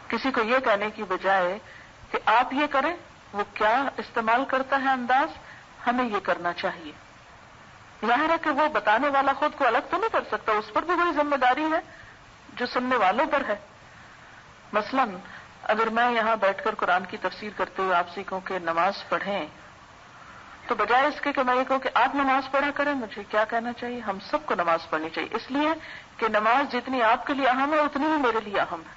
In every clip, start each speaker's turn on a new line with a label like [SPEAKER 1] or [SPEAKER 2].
[SPEAKER 1] کسی کو یہ کہنے کی بجائے کہ آپ یہ کریں، وہ کیا استعمال کرتا ہے انداز، ہمیں یہ کرنا چاہیے. ظاہر ہے کہ وہ بتانے والا خود کو الگ تو نہیں کر سکتا، اس پر بھی کوئی ذمہ داری ہے جو سننے والوں پر ہے. مثلا اگر میں یہاں بیٹھ کر قرآن کی تفسیر کرتے ہوئے آپ سے کہوں کہ نماز پڑھیں، تو بجائے اس کے کہ میں یہ کہوں کہ آپ نماز پڑھا کریں، مجھے کیا کہنا چاہیے؟ ہم سب کو نماز پڑھنی چاہیے، اس لیے کہ نماز جتنی آپ کے لیے اہم ہے اتنی ہی میرے لیے اہم ہے.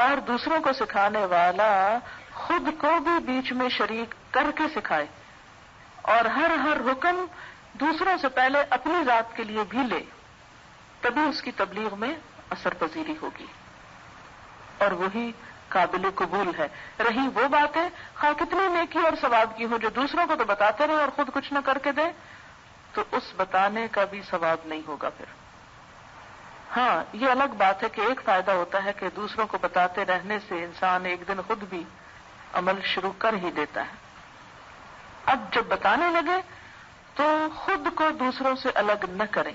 [SPEAKER 1] اور دوسروں کو سکھانے والا خود کو بھی بیچ میں شریک کر کے سکھائے، اور ہر حکم دوسروں سے پہلے اپنی ذات کے لیے بھی لے، تبھی اس کی تبلیغ میں اثر پذیری ہوگی، اور وہی قابل قبول ہے. رہی وہ باتیں خواہ کتنی نیکی اور ثواب کی ہو، جو دوسروں کو تو بتاتے رہے اور خود کچھ نہ کر کے دیں، تو اس بتانے کا بھی ثواب نہیں ہوگا پھر. ہاں یہ الگ بات ہے کہ ایک فائدہ ہوتا ہے کہ دوسروں کو بتاتے رہنے سے انسان ایک دن خود بھی عمل شروع کر ہی دیتا ہے. اب جب بتانے لگے تو خود کو دوسروں سے الگ نہ کریں،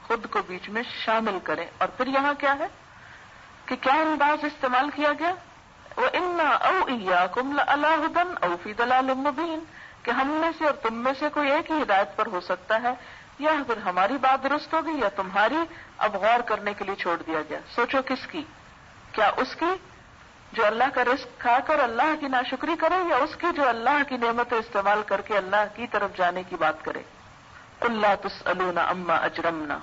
[SPEAKER 1] خود کو بیچ میں شامل کریں. اور پھر یہاں کیا ہے کہ کیا انداز استعمال کیا گیا؟ وَإِنَّا أَوْ إِيَّاكُمْ لَعَلَىٰ هُدًى أَوْ فِي ضَلَالٍ مُّبِينٍ، کہ ہم میں سے اور تم میں سے کوئی ایک ہی ہدایت پر ہو سکتا ہے، یا پھر ہماری بات درست ہوگی یا تمہاری. اب غور کرنے کے لیے چھوڑ دیا گیا. سوچو کس کی؟ کیا اس کی جو اللہ کا رزق کھا کر اللہ کی ناشکری کرے، یا اس کی جو اللہ کی نعمتیں استعمال کر کے اللہ کی طرف جانے کی بات کرے؟ قُل لَّا تُسْأَلُونَ عَمَّا أَجْرَمْنَا،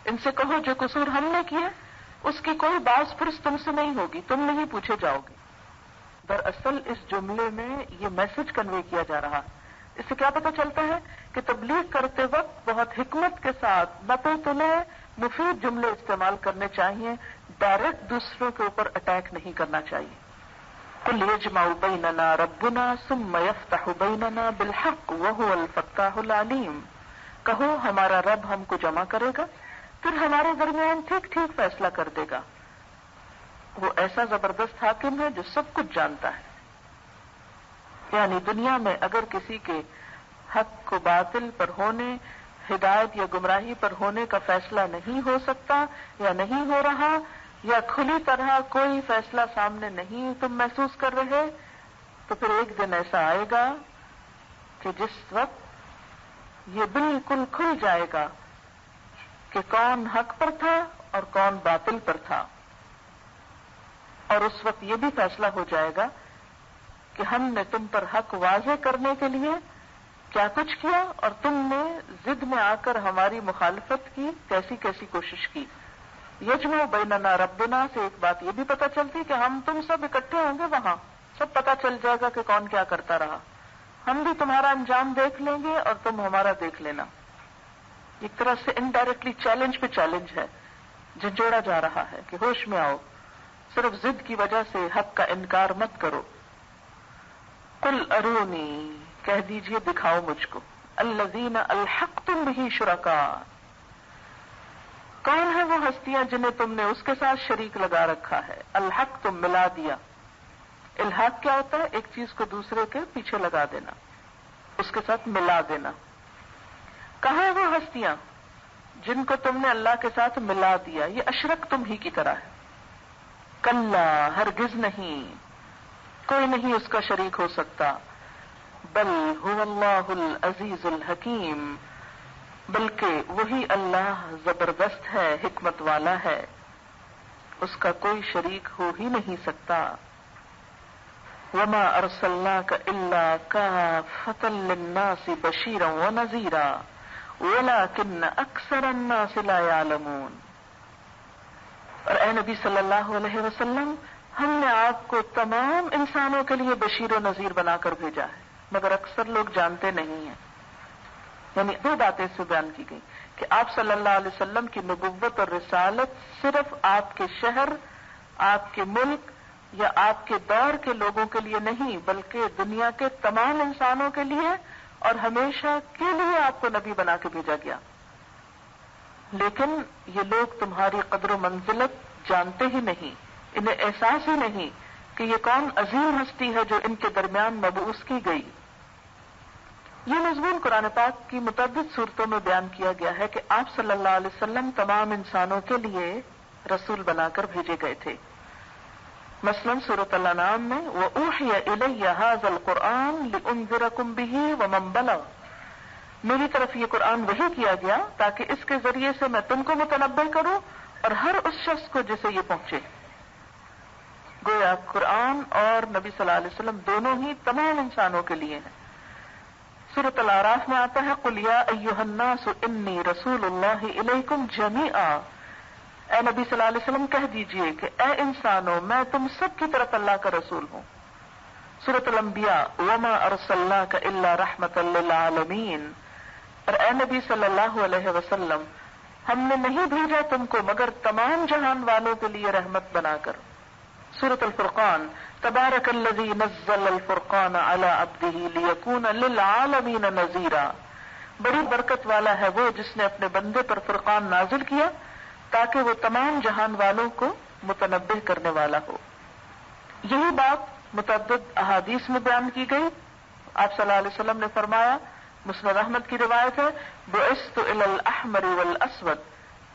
[SPEAKER 1] ان سے کہو جو قصور ہم نے کیے اس کی کوئی باز پرس تم سے نہیں ہوگی، تم نہیں پوچھے جاؤ گے. دراصل اس جملے میں یہ میسج کنوے کیا جا رہا ہے. اس سے کیا پتہ چلتا ہے کہ تبلیغ کرتے وقت بہت حکمت کے ساتھ نپے تلے مفید جملے استعمال کرنے چاہیے، ڈائریکٹ دوسروں کے اوپر اٹیک نہیں کرنا چاہیے. قُلْ يَجْمَعُ بَيْنَنَا رَبُّنَا ثُمَّ يَفْتَحُ بَيْنَنَا بِالْحَقِّ وَهُوَ الْفَتَّاحُ الْعَلِيمُ، کہو ہمارا رب ہم کو جمع کرے گا، پھر ہمارے درمیان ٹھیک ٹھیک فیصلہ کر دے گا. وہ ایسا زبردست حاکم ہے جو سب کچھ جانتا ہے. یعنی دنیا میں اگر کسی کے حق کو باطل پر ہونے، ہدایت یا گمراہی پر ہونے کا فیصلہ نہیں ہو سکتا یا نہیں ہو رہا، یا کھلی طرح کوئی فیصلہ سامنے نہیں تم محسوس کر رہے، تو پھر ایک دن ایسا آئے گا کہ جس وقت یہ بالکل کھل جائے گا کہ کون حق پر تھا اور کون باطل پر تھا. اور اس وقت یہ بھی فیصلہ ہو جائے گا کہ ہم نے تم پر حق واضح کرنے کے لیے کیا کچھ کیا، اور تم نے ضد میں آ کر ہماری مخالفت کی کیسی کیسی کوشش کی. یجمع بیننا ربنا سے ایک بات یہ بھی پتہ چلتی کہ ہم تم سب اکٹھے ہوں گے، وہاں سب پتہ چل جائے گا کہ کون کیا کرتا رہا. ہم بھی تمہارا انجام دیکھ لیں گے اور تم ہمارا دیکھ لینا. ایک طرح سے انڈائریکٹلی چیلنج پہ چیلنج ہے، جھنجھوڑا جا رہا ہے کہ ہوش میں آؤ، صرف ضد کی وجہ سے حق کا انکار مت کرو. قل ارونی، کہہ دیجئے دکھاؤ مجھ کو، الذین الحقتم بہ شرکاء، کون ہے وہ ہستیاں جنہیں تم نے اس کے ساتھ شریک لگا رکھا ہے. الحق تم ملا دیا. الحاق کیا ہوتا ہے؟ ایک چیز کو دوسرے کے پیچھے لگا دینا، اس کے ساتھ ملا دینا. کہاں وہ ہستیاں جن کو تم نے اللہ کے ساتھ ملا دیا؟ یہ اشرک تم ہی کی طرح ہے. کلا، ہرگز نہیں، کوئی نہیں اس کا شریک ہو سکتا. بل هو اللہ العزیز الحکیم، بلکہ وہی اللہ زبردست ہے، حکمت والا ہے، اس کا کوئی شریک ہو ہی نہیں سکتا. وما ارسلناک الا کافۃ للناس بشیرا ونذیرا ولکن اکثر الناس لا یعلمون. اور اے نبی صلی اللہ علیہ وسلم، ہم نے آپ کو تمام انسانوں کے لیے بشیر و نذیر بنا کر بھیجا ہے، مگر اکثر لوگ جانتے نہیں ہیں. یعنی دو باتیں اس سے بیان کی گئی کہ آپ صلی اللہ علیہ وسلم کی نبوت اور رسالت صرف آپ کے شہر، آپ کے ملک یا آپ کے دور کے لوگوں کے لیے نہیں، بلکہ دنیا کے تمام انسانوں کے لیے اور ہمیشہ کے لیے آپ کو نبی بنا کے بھیجا گیا. لیکن یہ لوگ تمہاری قدر و منزلت جانتے ہی نہیں، انہیں احساس ہی نہیں کہ یہ کون عظیم ہستی ہے جو ان کے درمیان مبعوث کی گئی. یہ مضمون قرآن پاک کی متعدد صورتوں میں بیان کیا گیا ہے کہ آپ صلی اللہ علیہ وسلم تمام انسانوں کے لیے رسول بنا کر بھیجے گئے تھے. مثلا سورۃ الانعام میں وَأُوحِيَ إِلَيَّ هَذَا الْقُرْآنُ لِأُنذِرَكُم بِهِ وَمَن بَلَغَ، میری طرف یہ قرآن وحی کیا گیا تاکہ اس کے ذریعے سے میں تم کو متنبہ کروں اور ہر اس شخص کو جسے یہ پہنچے۔ گویا قرآن اور نبی صلی اللہ علیہ وسلم دونوں ہی تمام انسانوں کے لیے ہیں۔ سورۃ الاعراف میں آتا ہے قُلْ يَا أَيُّهَا النَّاسُ إِنِّي رَسُولُ اللَّهِ إِلَيْكُمْ جَمِيعًا، اے نبی صلی اللہ علیہ وسلم کہہ دیجئے کہ اے انسانوں میں تم سب کی طرف اللہ کا رسول ہوں۔ سورۃ الانبیاء وَمَا أَرْسَلْنَاكَ إِلَّا رَحْمَةً لِّلْعَالَمِينَ، اور اے نبی صلی اللہ علیہ وسلم ہم نے نہیں بھیجا تم کو مگر تمام جہان والوں کے لیے رحمت بنا کر۔ سورۃ الفرقان تبارک الذی نزل الفرقان علی عبدہ لیکون للعالمین نذیرا، بڑی برکت والا ہے وہ جس نے اپنے بندے پر فرقان نازل کیا تاکہ وہ تمام جہان والوں کو متنبہ کرنے والا ہو۔ یہی بات متعدد احادیث میں بیان کی گئی۔ آپ صلی اللہ علیہ وسلم نے فرمایا، مسند احمد کی روایت ہے، بعثت الی الاحمر والاسود،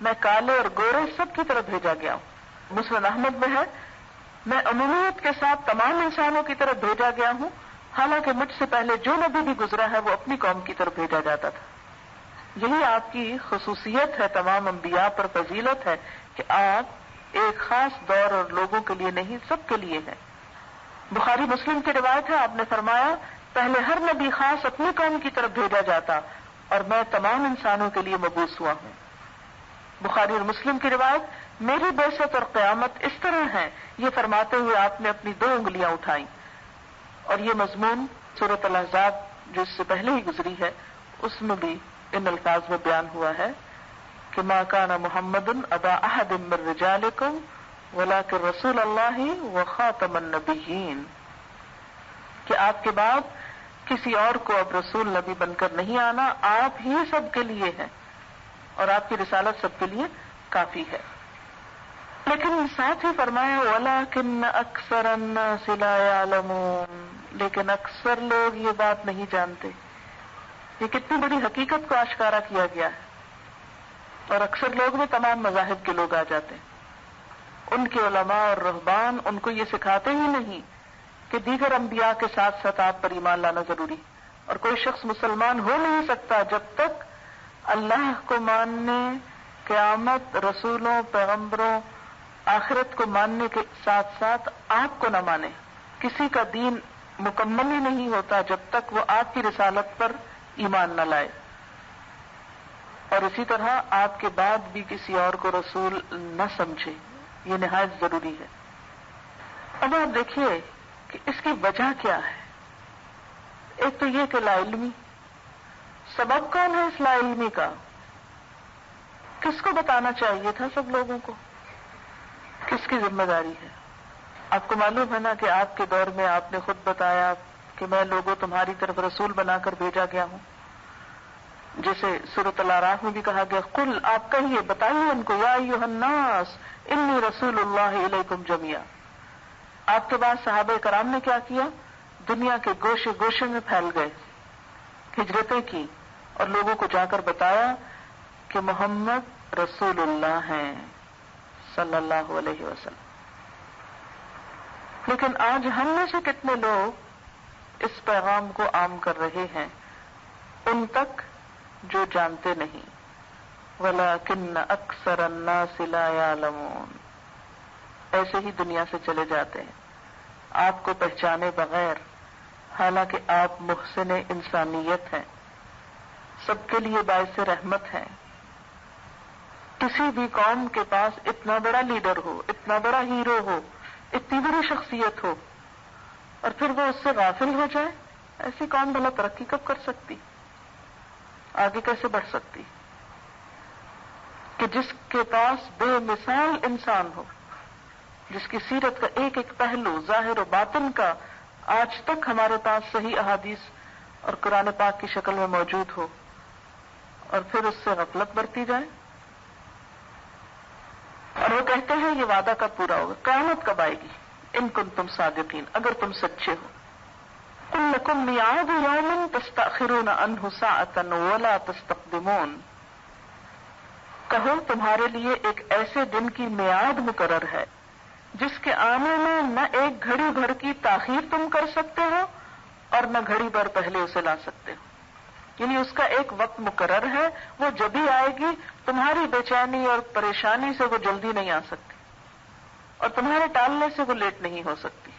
[SPEAKER 1] میں کالے اور گورے سب کی طرف بھیجا گیا ہوں۔ مسند احمد میں ہے، میں عمومیت کے ساتھ تمام انسانوں کی طرف بھیجا گیا ہوں، حالانکہ مجھ سے پہلے جو نبی بھی گزرا ہے وہ اپنی قوم کی طرف بھیجا جاتا تھا۔ یہی آپ کی خصوصیت ہے، تمام انبیاء پر فضیلت ہے کہ آپ ایک خاص دور اور لوگوں کے لیے نہیں، سب کے لیے ہیں۔ بخاری مسلم کی روایت ہے، آپ نے فرمایا پہلے ہر نبی خاص اپنی قوم کی طرف بھیجا جاتا اور میں تمام انسانوں کے لیے مبعوث ہوا ہوں۔ بخاری اور مسلم کی روایت، میری بعثت اور قیامت اس طرح ہے، یہ فرماتے ہوئے آپ نے اپنی 2 انگلیاں اٹھائیں، اور یہ مضمون سورۃ الاحزاب جو اس سے پہلے ہی گزری ہے اس میں بھی ان الفاظ میں بیان ہوا ہے کہ ما کان محمد ابا احد من رجالکم ولکن رسول اللہ وخاتم النبیین، کہ آپ کے بعد کسی اور کو اب رسول نبی بن کر نہیں آنا، آپ ہی سب کے لیے ہیں اور آپ کی رسالت سب کے لیے کافی ہے۔ لیکن ساتھ ہی فرمایا وَلَكِنَّ أَكْثَرَ النَّاسِ لَا يَعْلَمُونَ، لیکن اکثر لوگ یہ بات نہیں جانتے۔ یہ کتنی بڑی حقیقت کو آشکارا کیا گیا ہے، اور اکثر لوگ میں تمام مذاہب کے لوگ آ جاتے ہیں۔ ان کے علماء اور رہبان ان کو یہ سکھاتے ہی نہیں کہ دیگر انبیاء کے ساتھ ساتھ آپ پر ایمان لانا ضروری، اور کوئی شخص مسلمان ہو نہیں سکتا جب تک اللہ کو ماننے، قیامت، رسولوں، پیغمبروں، آخرت کو ماننے کے ساتھ ساتھ آپ کو نہ مانے۔ کسی کا دین مکمل ہی نہیں ہوتا جب تک وہ آپ کی رسالت پر ایمان نہ لائے، اور اسی طرح آپ کے بعد بھی کسی اور کو رسول نہ سمجھے، یہ نہایت ضروری ہے۔ اب آپ دیکھیے کہ اس کی وجہ کیا ہے۔ ایک تو یہ کہ لا علمی، سبب کون ہے اس لا علمی کا؟ کس کو بتانا چاہیے تھا سب لوگوں کو؟ کس کی ذمہ داری ہے؟ آپ کو معلوم ہے نا کہ آپ کے دور میں آپ نے خود بتایا کہ میں لوگوں تمہاری طرف رسول بنا کر بھیجا گیا ہوں، جیسے سورۃ الاعراف میں بھی کہا گیا قل، آپ کہیے، بتائیے ان کو، یا ایھا الناس انی رسول اللہ الیکم جمیعا۔ آپ کے بعد صحابہ کرام نے کیا کیا؟ دنیا کے گوشے گوشے میں پھیل گئے، ہجرتیں کی اور لوگوں کو جا کر بتایا کہ محمد رسول اللہ ہیں صلی اللہ علیہ وسلم۔ لیکن آج ہم میں سے کتنے لوگ اس پیغام کو عام کر رہے ہیں ان تک جو جانتے نہیں؟ وَلَكِنَّ أَكْثَرَ النَّاسِ لَا يَعْلَمُونَ، ایسے ہی دنیا سے چلے جاتے ہیں آپ کو پہچانے بغیر، حالانکہ آپ محسن انسانیت ہیں، سب کے لیے باعث رحمت ہیں۔ کسی بھی قوم کے پاس اتنا بڑا لیڈر ہو، اتنا بڑا ہیرو ہو، اتنی بڑی شخصیت ہو، اور پھر وہ اس سے غافل ہو جائے، ایسی قوم بھلا ترقی کب کر سکتی؟ آگے کیسے بڑھ سکتی؟ کہ جس کے پاس بے مثال انسان ہو، جس کی سیرت کا ایک ایک پہلو ظاہر و باطن کا آج تک ہمارے پاس صحیح احادیث اور قرآن پاک کی شکل میں موجود ہو، اور پھر اس سے غفلت برتی جائے، اور وہ کہتے ہیں یہ وعدہ کب پورا ہوگا، قیامت کب آئے گی، ان کنتم صادقین، اگر تم سچے ہو۔ قل لکم میعاد یوم تستأخرون عنہ ساعۃ ولا تستقدمون، کہو تمہارے لیے ایک ایسے دن کی میعاد مقرر ہے جس کے آنے میں نہ ایک گھڑی بھر کی تاخیر تم کر سکتے ہو اور نہ گھڑی بھر پہلے اسے لا سکتے ہو. یعنی اس کا ایک وقت مقرر ہے، وہ جب ہی آئے گی. تمہاری بے چینی اور پریشانی سے وہ جلدی نہیں آ سکتی اور تمہارے ٹالنے سے وہ لیٹ نہیں ہو سکتی.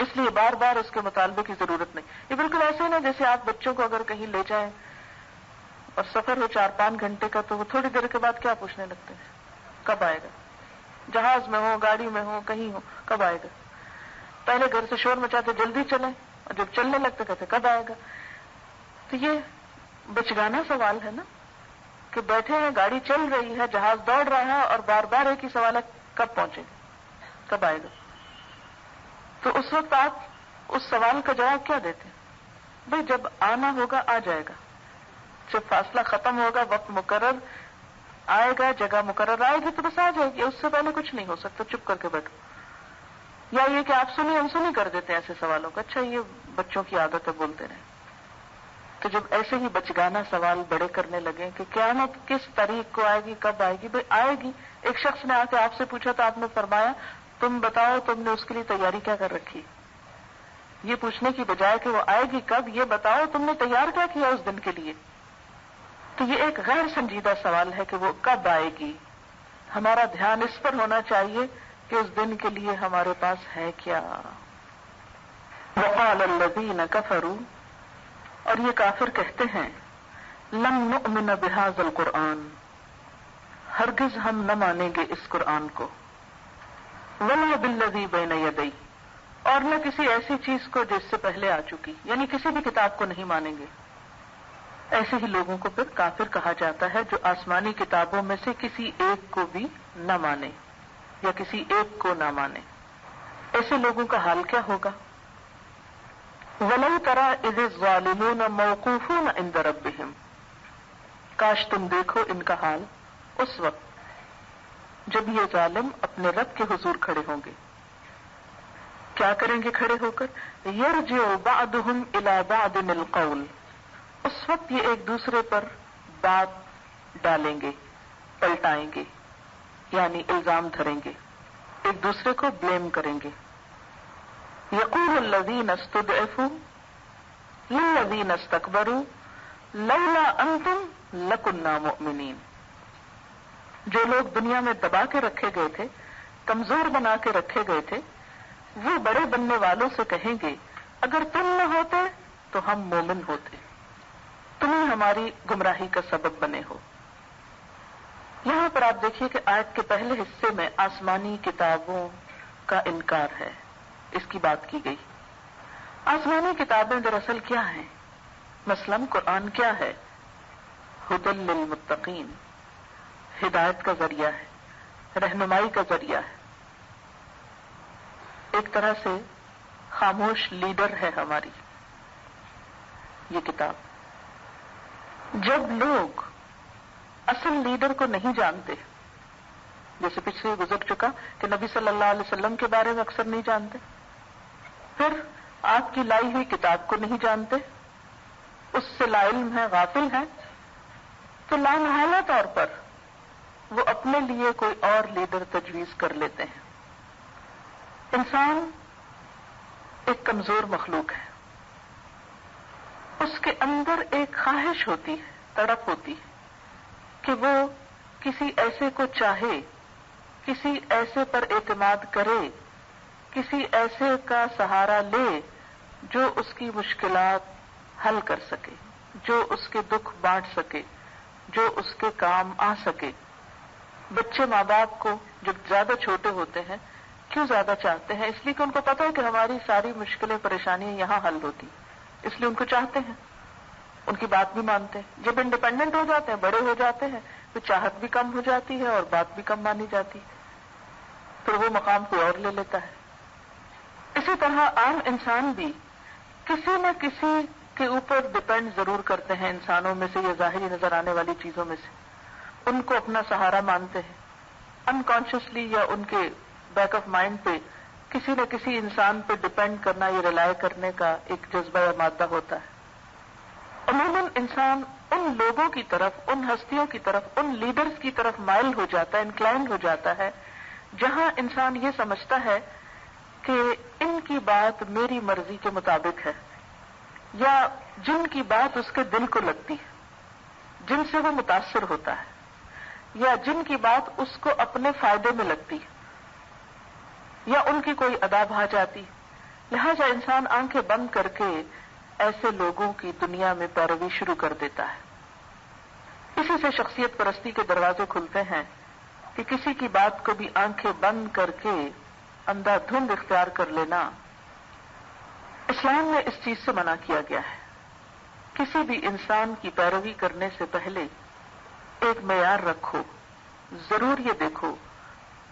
[SPEAKER 1] اس لیے بار بار اس کے مطالبے کی ضرورت نہیں. یہ بالکل ایسے نا جیسے آپ بچوں کو اگر کہیں لے جائیں اور سفر ہو 4-5 گھنٹے کا تو وہ تھوڑی دیر کے بعد کیا پوچھنے لگتے ہیں؟ کب آئے گا؟ جہاز میں ہو، گاڑی میں ہو، کہیں ہو، کب آئے گا؟ پہلے گھر سے شور مچاتے جلدی چلیں اور جب چلنے لگتے کہتے کب آئے گا؟ تو یہ بچگانا سوال ہے نا کہ بیٹھے ہیں، گاڑی چل رہی ہے، جہاز دوڑ رہا ہے اور بار بار ایک ہی سوال ہے کب پہنچے گا، کب آئے گا؟ تو اس وقت آپ اس سوال کا جواب کیا دیتے ہیں؟ بھئی جب آنا ہوگا آ جائے گا، جب فاصلہ ختم ہوگا، وقت مقرر آئے گا، جگہ مقرر آئے گی تو بس آ جائے گی. اس سے پہلے کچھ نہیں ہو سکتا، چپ کر کے بیٹھو. یا یہ کہ آپ سنی انسنی کر دیتے ہیں ایسے سوالوں کا، اچھا یہ بچوں کی عادت ہے بولتے رہے. تو جب ایسے ہی بچگانا سوال بڑے کرنے لگے کہ قیامت کس تاریخ کو آئے گی، کب آئے گی؟ بھئی آئے گی. ایک شخص نے آ کے آپ سے پوچھا تو آپ نے فرمایا تم بتاؤ تم نے اس کے لیے تیاری کیا کر رکھی؟ یہ پوچھنے کی بجائے کہ وہ آئے گی کب، یہ بتاؤ تم نے تیار کیا کیا اس دن کے لیے. تو یہ ایک غیر سنجیدہ سوال ہے کہ وہ کب آئے گی. ہمارا دھیان اس پر ہونا چاہیے کہ اس دن کے لیے ہمارے پاس ہے کیا. وقال الذین کفروا، اور یہ کافر کہتے ہیں لن نؤمن بہذا القرآن، ہرگز ہم نہ مانیں گے اس قرآن کو. ولا بالذی بین یدیہ، اور نہ کسی ایسی چیز کو جس سے پہلے آ چکی، یعنی کسی بھی کتاب کو نہیں مانیں گے. ایسے ہی لوگوں کو پھر کافر کہا جاتا ہے جو آسمانی کتابوں میں سے کسی ایک کو بھی نہ مانے یا کسی ایک کو نہ مانے. ایسے لوگوں کا حال کیا ہوگا؟ وَلَوْ تَرَىٰ إِذِ الظَّالِمُونَ مَوْقُوفُونَ عِندَ رَبِّهِمْ، کاش تم دیکھو ان کا حال اس وقت جب یہ ظالم اپنے رب کے حضور کھڑے ہوں گے. کیا کریں گے کھڑے ہو کر؟ يَرْجِعُ بَعْضُهُمْ إِلَىٰ بَعْضٍ الْقَوْلِ، اس وقت یہ ایک دوسرے پر بات ڈالیں گے، پلٹائیں گے، یعنی الزام دھریں گے، ایک دوسرے کو بلیم کریں گے. یقول الذین استضعفوا للذین استکبروا لولا انتم لکنا مؤمنین، جو لوگ دنیا میں دبا کے رکھے گئے تھے، کمزور بنا کے رکھے گئے تھے، وہ بڑے بننے والوں سے کہیں گے اگر تم نہ ہوتے تو ہم مومن ہوتے، تم ہی ہماری گمراہی کا سبب بنے ہو. یہاں پر آپ دیکھیے کہ آیت کے پہلے حصے میں آسمانی کتابوں کا انکار ہے، اس کی بات کی گئی. آسمانی کتابیں دراصل کیا ہیں؟ مثلاً قرآن کیا ہے؟ ہدی للمتقین، ہدایت کا ذریعہ ہے، رہنمائی کا ذریعہ ہے، ایک طرح سے خاموش لیڈر ہے ہماری یہ کتاب. جب لوگ اصل لیڈر کو نہیں جانتے، جیسے پیچھے گزر چکا کہ نبی صلی اللہ علیہ وسلم کے بارے میں اکثر نہیں جانتے، پھر آپ کی لائی ہوئی کتاب کو نہیں جانتے، اس سے لا علم ہے، غافل ہیں، تو لامحالہ طور پر وہ اپنے لیے کوئی اور لیڈر تجویز کر لیتے ہیں. انسان ایک کمزور مخلوق ہے، اس کے اندر ایک خواہش ہوتی ہے، تڑپ ہوتی ہے کہ وہ کسی ایسے کو چاہے، کسی ایسے پر اعتماد کرے، کسی ایسے کا سہارا لے جو اس کی مشکلات حل کر سکے، جو اس کے دکھ بانٹ سکے، جو اس کے کام آ سکے. بچے ماں باپ کو جب زیادہ چھوٹے ہوتے ہیں کیوں زیادہ چاہتے ہیں؟ اس لیے کہ ان کو پتا ہے کہ ہماری ساری مشکلیں پریشانیاں یہاں حل ہوتی، اس لیے ان کو چاہتے ہیں، ان کی بات بھی مانتے ہیں. جب انڈیپینڈنٹ ہو جاتے ہیں، بڑے ہو جاتے ہیں، تو چاہت بھی کم ہو جاتی ہے اور بات بھی کم مانی جاتی ہے، پھر وہ مقام کوئی اور لے لیتا ہے. اسی طرح عام انسان بھی کسی نہ کسی کے اوپر ڈپینڈ ضرور کرتے ہیں. انسانوں میں سے یا ظاہری نظر آنے والی چیزوں میں سے ان کو اپنا سہارا مانتے ہیں. انکانشیسلی یا ان کے بیک آف مائنڈ پہ کسی نہ کسی انسان پہ ڈپینڈ کرنا، یہ ریلائی کرنے کا ایک جذبہ یا مادہ ہوتا ہے. عموماً انسان ان لوگوں کی طرف، ان ہستیوں کی طرف، ان لیڈرز کی طرف مائل ہو جاتا ہے، انکلائنڈ ہو جاتا ہے جہاں انسان یہ سمجھتا ہے کہ ان کی بات میری مرضی کے مطابق ہے، یا جن کی بات اس کے دل کو لگتی ہے، جن سے وہ متاثر ہوتا ہے، یا جن کی بات اس کو اپنے فائدے میں لگتی ہے، یا ان کی کوئی ادا بھا جاتی، لہذا انسان آنکھیں بند کر کے ایسے لوگوں کی دنیا میں پیروی شروع کر دیتا ہے۔ اسی سے شخصیت پرستی کے دروازے کھلتے ہیں کہ کسی کی بات کو بھی آنکھیں بند کر کے اندھا دھند اختیار کر لینا اسلام میں اس چیز سے منع کیا گیا ہے۔ کسی بھی انسان کی پیروی کرنے سے پہلے ایک معیار رکھو، ضرور یہ دیکھو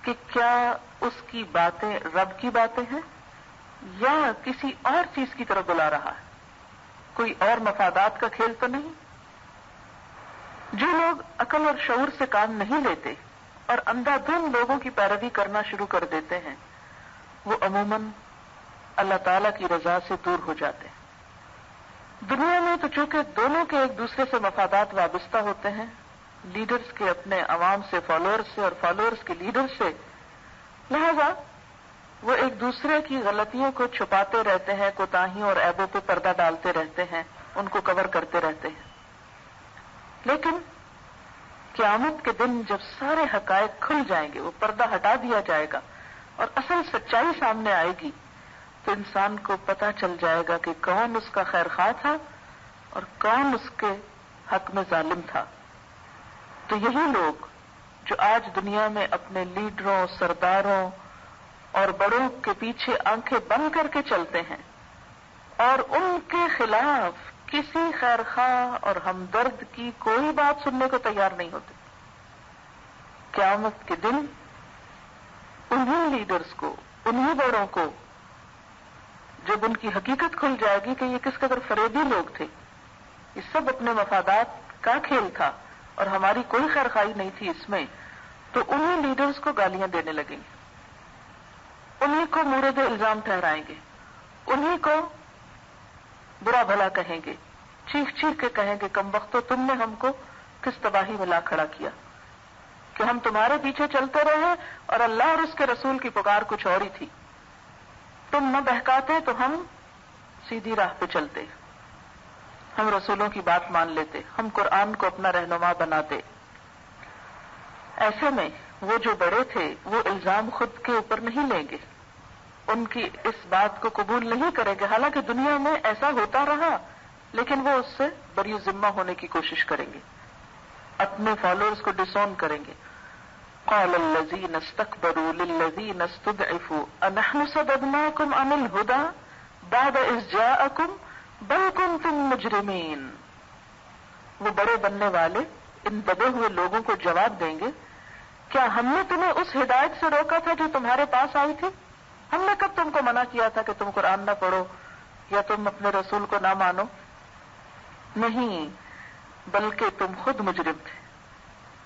[SPEAKER 1] کہ کیا اس کی باتیں رب کی باتیں ہیں یا کسی اور چیز کی طرف بلا رہا ہے، کوئی اور مفادات کا کھیل تو نہیں۔ جو لوگ عقل اور شعور سے کام نہیں لیتے اور اندھا دھند لوگوں کی پیروی کرنا شروع کر دیتے ہیں، وہ عموماً اللہ تعالی کی رضا سے دور ہو جاتے ہیں۔ دنیا میں تو چونکہ دونوں کے ایک دوسرے سے مفادات وابستہ ہوتے ہیں، لیڈرز کے اپنے عوام سے، فالوورز سے، اور فالوورز کے لیڈرز سے، لہذا وہ ایک دوسرے کی غلطیوں کو چھپاتے رہتے ہیں، کوتاہیوں اور عیبوں پہ پردہ ڈالتے رہتے ہیں، ان کو کور کرتے رہتے ہیں۔ لیکن قیامت کے دن جب سارے حقائق کھل جائیں گے، وہ پردہ ہٹا دیا جائے گا اور اصل سچائی سامنے آئے گی، تو انسان کو پتہ چل جائے گا کہ کون اس کا خیر خواہ تھا اور کون اس کے حق میں ظالم تھا۔ تو یہی لوگ جو آج دنیا میں اپنے لیڈروں، سرداروں اور بڑوں کے پیچھے آنکھیں بند کر کے چلتے ہیں اور ان کے خلاف کسی خیر خواہ اور ہمدرد کی کوئی بات سننے کو تیار نہیں ہوتے، قیامت کے دن انہی لیڈرز کو، انہی بڑوں کو، جب ان کی حقیقت کھل جائے گی کہ یہ کس قدر فریبی لوگ تھے، یہ سب اپنے مفادات کا کھیل تھا اور ہماری کوئی خیر خواہی نہیں تھی اس میں، تو انہی لیڈرز کو گالیاں دینے لگیں گے، انہی کو مورد الزام ٹھہرائیں گے، انہی کو برا بھلا کہیں گے، چیخ چیخ کے کہیں گے کم وقتو تم نے ہم کو کس تباہی میں لا کھڑا کیا کہ ہم تمہارے پیچھے چلتے رہے اور اللہ اور اس کے رسول کی پکار کچھ اور ہی تھی، تم نہ بہکاتے تو ہم سیدھی راہ پہ چلتے، ہم رسولوں کی بات مان لیتے، ہم قرآن کو اپنا رہنما بناتے۔ ایسے میں وہ جو بڑے تھے وہ الزام خود کے اوپر نہیں لیں گے، ان کی اس بات کو قبول نہیں کریں گے، حالانکہ دنیا میں ایسا ہوتا رہا، لیکن وہ اس سے بری ذمہ ہونے کی کوشش کریں گے، اپنے فالوورز کو ڈسون کریں گے۔ قال الذين استكبروا للذين استضعفوا أنحن صددناكم عن الهدى بعد إذ جاءكم بل كنتم مجرمين۔ وہ بڑے بننے والے ان دبے ہوئے لوگوں کو جواب دیں گے، کیا ہم نے تمہیں اس ہدایت سے روکا تھا جو تمہارے پاس آئی تھی؟ ہم نے کب تم کو منع کیا تھا کہ تم قرآن نہ پڑھو یا تم اپنے رسول کو نہ مانو؟ نہیں، بلکہ تم خود مجرم تھے،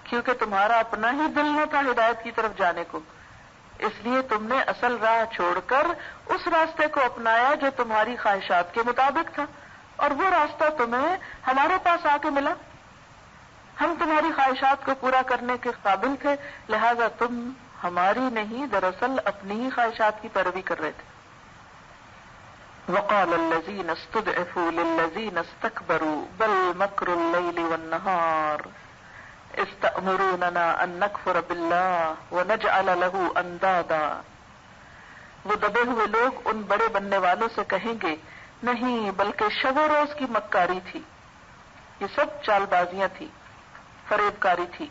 [SPEAKER 1] کیونکہ تمہارا اپنا ہی دل نہ تھا ہدایت کی طرف جانے کو، اس لیے تم نے اصل راہ چھوڑ کر اس راستے کو اپنایا جو تمہاری خواہشات کے مطابق تھا، اور وہ راستہ تمہیں ہمارے پاس آ کے ملا، ہم تمہاری خواہشات کو پورا کرنے کے قابل تھے، لہذا تم ہماری نہیں دراصل اپنی ہی خواہشات کی پیروی کر رہے تھے۔ وقال الذين استضعفوا للذين استكبروا بل مكر الليل والنهار إذ تأمروننا أن نكفر بالله ونجعل له أندادا۔ وہ دبے ہوئے لوگ ان بڑے بننے والوں سے کہیں گے، نہیں بلکہ شب و روز کی مکاری تھی، یہ سب چال بازیاں تھی، فریب کاری تھی،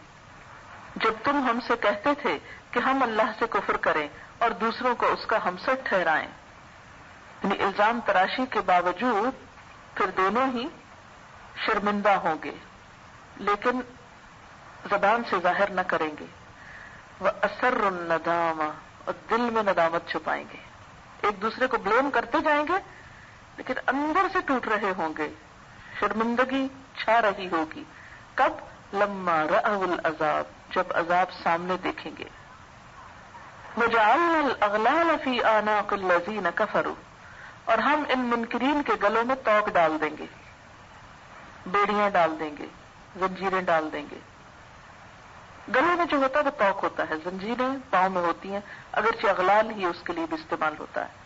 [SPEAKER 1] جب تم ہم سے کہتے تھے کہ ہم اللہ سے کفر کریں اور دوسروں کو اس کا ہمسر ٹھہرائیں۔ یعنی الزام تراشی کے باوجود پھر دونوں ہی شرمندہ ہوں گے، لیکن زبان سے ظاہر نہ کریں گے، وَأَسَرُّ النَّدَامَ، اور دل میں ندامت چھپائیں گے، ایک دوسرے کو بلیم کرتے جائیں گے لیکن اندر سے ٹوٹ رہے ہوں گے، شرمندگی چھا رہی ہوگی۔ کب؟ لما رأوا العذاب، جب عذاب سامنے دیکھیں گے۔ وجعلنا الاغلال فی اعناق الذین کفروا، اور ہم ان منکرین کے گلوں میں توق ڈال دیں گے، بیڑیاں ڈال دیں گے، زنجیریں ڈال دیں گے۔ گلے میں جو ہوتا ہے وہ توق ہوتا ہے، زنجیریں پاؤں میں ہوتی ہیں، اگرچہ اغلال ہی اس کے لیے بھی استعمال ہوتا ہے۔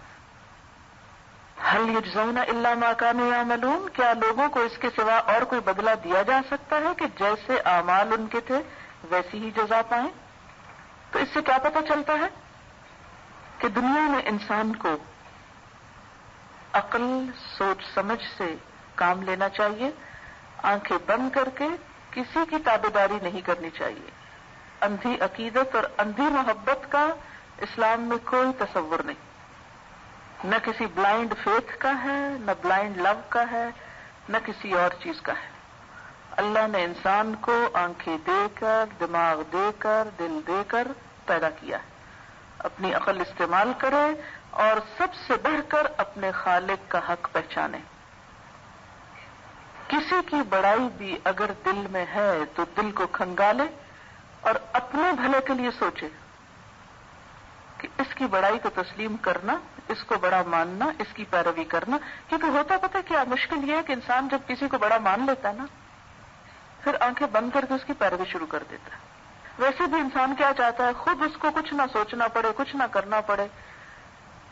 [SPEAKER 1] هل یجزون الا ما كانوا يعملون، کیا لوگوں کو اس کے سوا اور کوئی بدلہ دیا جا سکتا ہے کہ جیسے اعمال ان کے تھے ویسی ہی جزا پائیں؟ تو اس سے کیا پتہ چلتا ہے کہ دنیا میں انسان کو عقل سوچ سمجھ سے کام لینا چاہیے، آنکھیں بند کر کے کسی کی تابعداری نہیں کرنی چاہیے۔ اندھی عقیدت اور اندھی محبت کا اسلام میں کوئی تصور نہیں، نہ کسی بلائنڈ فیتھ کا ہے، نہ بلائنڈ لو کا ہے، نہ کسی اور چیز کا ہے۔ اللہ نے انسان کو آنکھیں دے کر، دماغ دے کر، دل دے کر پیدا کیا ہے، اپنی عقل استعمال کرے اور سب سے بڑھ کر اپنے خالق کا حق پہچانے۔ کسی کی بڑائی بھی اگر دل میں ہے تو دل کو کھنگالے اور اپنے بھلے کے لیے سوچے کہ اس کی بڑائی کو تسلیم کرنا، اس کو بڑا ماننا، اس کی پیروی کرنا۔ کیونکہ ہوتا پتہ کیا مشکل یہ ہے کہ انسان جب کسی کو بڑا مان لیتا ہے نا، پھر آنکھیں بند کر کے اس کی پیروی شروع کر دیتا ہے۔ ویسے بھی انسان کیا چاہتا ہے، خود اس کو کچھ نہ سوچنا پڑے، کچھ نہ کرنا پڑے،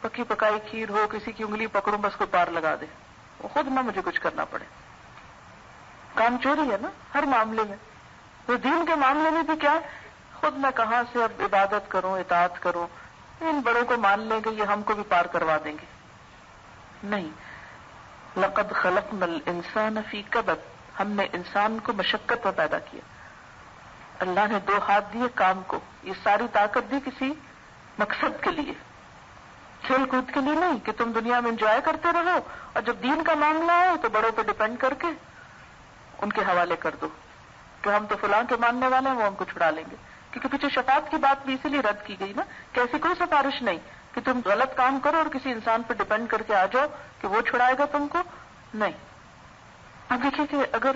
[SPEAKER 1] پکی پکائی کھیر ہو، کسی کی انگلی پکڑوں بس کو پار لگا دے، وہ خود نہ مجھے کچھ کرنا پڑے۔ کام چوری ہے نا ہر معاملے میں، تو دین کے معاملے میں بھی کیا، خود میں کہاں سے اب عبادت کروں، اطاعت کروں، ان بڑوں کو مان لیں گے یہ ہم کو بھی پار کروا دیں گے۔ نہیں، لقد خلقنا الانسان فی کبد، ہم نے انسان کو مشقت میں پیدا کیا۔ اللہ نے 2 ہاتھ دیے کام کو، یہ ساری طاقت دی کسی مقصد کے لیے، کھیل کود کے لیے نہیں کہ تم دنیا میں انجوائے کرتے رہو اور جب دین کا معاملہ ہے تو بڑوں پہ ڈیپینڈ کر کے ان کے حوالے کر دو کہ ہم تو فلاں کے ماننے والے ہیں، وہ ہم کو چھڑا لیں گے۔ کیونکہ پیچھے شفاعت کی بات بھی اسی لیے رد کی گئی نا کہ ایسی کوئی سفارش نہیں کہ تم غلط کام کرو اور کسی انسان پہ ڈیپینڈ کر کے آ جاؤ کہ وہ چھڑائے گا تم کو، نہیں۔ اب دیکھیے کہ اگر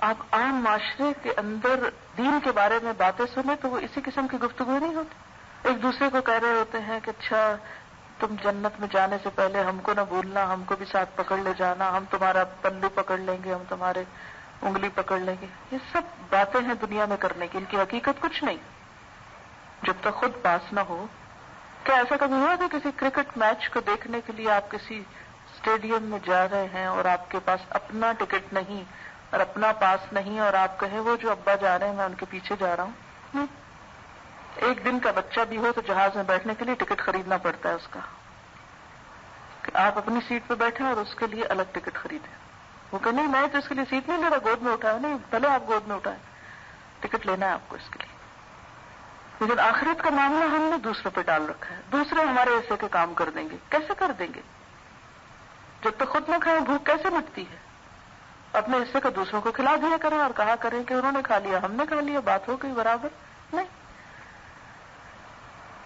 [SPEAKER 1] آپ عام معاشرے کے اندر دین کے بارے میں باتیں سنیں تو وہ اسی قسم کی گفتگو نہیں ہوتی۔ ایک دوسرے کو کہہ رہے ہوتے ہیں کہ اچھا تم جنت میں جانے سے پہلے ہم کو نہ بھولنا، ہم کو بھی ساتھ پکڑ لے جانا، ہم تمہارا پلو پکڑ لیں گے، ہم تمہارے انگلی پکڑ لیں گے۔ یہ سب باتیں ہیں دنیا میں کرنے کی، ان کی حقیقت کچھ نہیں جب تک خود پاس نہ ہو۔ کیا ایسا کبھی ہوا کہ کسی کرکٹ میچ کو دیکھنے کے لیے آپ کسی اسٹیڈیم میں جا رہے ہیں اور آپ کے پاس اپنا ٹکٹ نہیں اور اپنا پاس نہیں اور آپ کہیں وہ جو ابا جا رہے ہیں میں ان کے پیچھے جا رہا ہوں؟ ایک دن کا بچہ بھی ہو تو جہاز میں بیٹھنے کے لیے ٹکٹ خریدنا پڑتا ہے اس کا، کہ آپ اپنی سیٹ پہ بیٹھیں اور اس کے لیے الگ ٹکٹ خریدیں۔ وہ کہ نہیں میں تو اس کے لیے سیٹ نہیں لے رہا، گود میں اٹھایا، نہیں پہلے آپ گود میں اٹھائیں، ٹکٹ لینا ہے آپ کو اس کے لیے۔ لیکن آخرت کا معاملہ ہم نے دوسروں پہ ڈال رکھا ہے، دوسرے ہمارے حصے کے کام کر دیں گے۔ کیسے کر دیں گے؟ جب تک خود نہ کھائیں بھوک کیسے مٹتی ہے؟ اپنے حصے کا دوسروں کو کھلا دیا کریں اور کہا کریں کہ انہوں نے کھا لیا ہم نے کھا لیا، بات ہو گئی برابر۔ نہیں،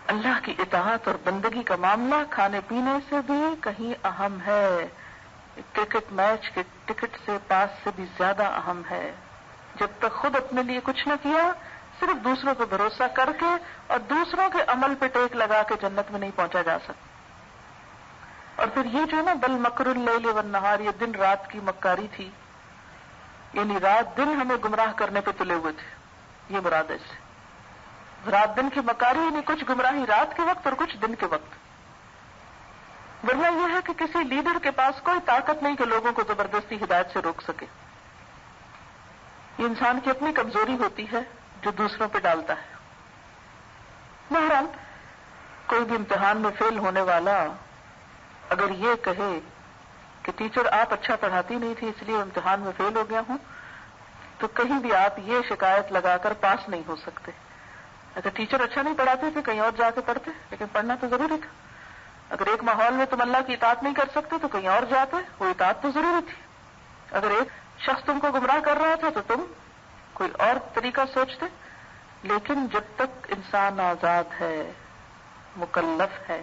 [SPEAKER 1] اللہ کی اطاعت اور بندگی کا معاملہ کھانے پینے سے بھی کہیں اہم ہے، کرکٹ میچ کے ٹکٹ سے پاس سے بھی زیادہ اہم ہے۔ جب تک خود اپنے لیے کچھ نہ کیا، صرف دوسروں پہ بھروسہ کر کے اور دوسروں کے عمل پہ ٹیک لگا کے جنت میں نہیں پہنچا جا سکتا۔ اور پھر یہ جو ہے نا بل مکر اللیل والنہار، یہ دن رات کی مکاری تھی، یعنی رات دن ہمیں گمراہ کرنے پہ تلے ہوئے تھے، یہ مراد ہے اس سے۔ رات دن کی مکاری یعنی کچھ گمراہی رات کے وقت اور کچھ دن کے وقت۔ ورنہ یہ ہے کہ کسی لیڈر کے پاس کوئی طاقت نہیں کہ لوگوں کو زبردستی ہدایت سے روک سکے، یہ انسان کی اپنی کمزوری ہوتی ہے جو دوسروں پہ ڈالتا ہے۔ بہرحال کوئی بھی امتحان میں فیل ہونے والا اگر یہ کہے کہ ٹیچر آپ اچھا پڑھاتی نہیں تھی اس لیے امتحان میں فیل ہو گیا ہوں، تو کہیں بھی آپ یہ شکایت لگا کر پاس نہیں ہو سکتے۔ اگر ٹیچر اچھا نہیں پڑھاتے تھے کہیں اور جا کے پڑھتے، لیکن پڑھنا تو ضروری تھا۔ اگر ایک ماحول میں تم اللہ کی اطاعت نہیں کر سکتے تو کہیں اور جاتے، وہ اطاعت تو ضروری تھی۔ اگر ایک شخص تم کو گمراہ کر رہا تھا تو تم کوئی اور طریقہ سوچتے۔ لیکن جب تک انسان آزاد ہے، مکلف ہے،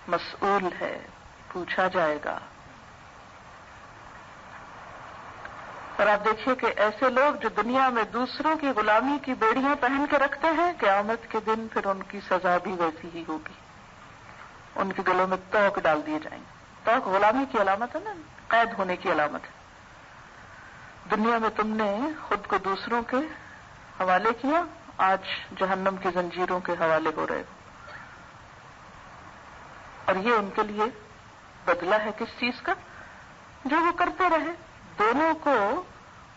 [SPEAKER 1] مسئول ہے، پوچھا جائے گا۔ اور آپ دیکھیے کہ ایسے لوگ جو دنیا میں دوسروں کی غلامی کی بیڑیاں پہن کے رکھتے ہیں، قیامت کے دن پھر ان کی سزا بھی ویسی ہی ہوگی، ان کے گلوں میں توق ڈال دیے جائیں گے۔ توق غلامی کی علامت ہے نا، قید ہونے کی علامت ہے۔ دنیا میں تم نے خود کو دوسروں کے حوالے کیا آج جہنم کی زنجیروں کے حوالے ہو رہے ہو. اور یہ ان کے لیے بدلہ ہے کس چیز کا؟ جو وہ کرتے رہے. دونوں کو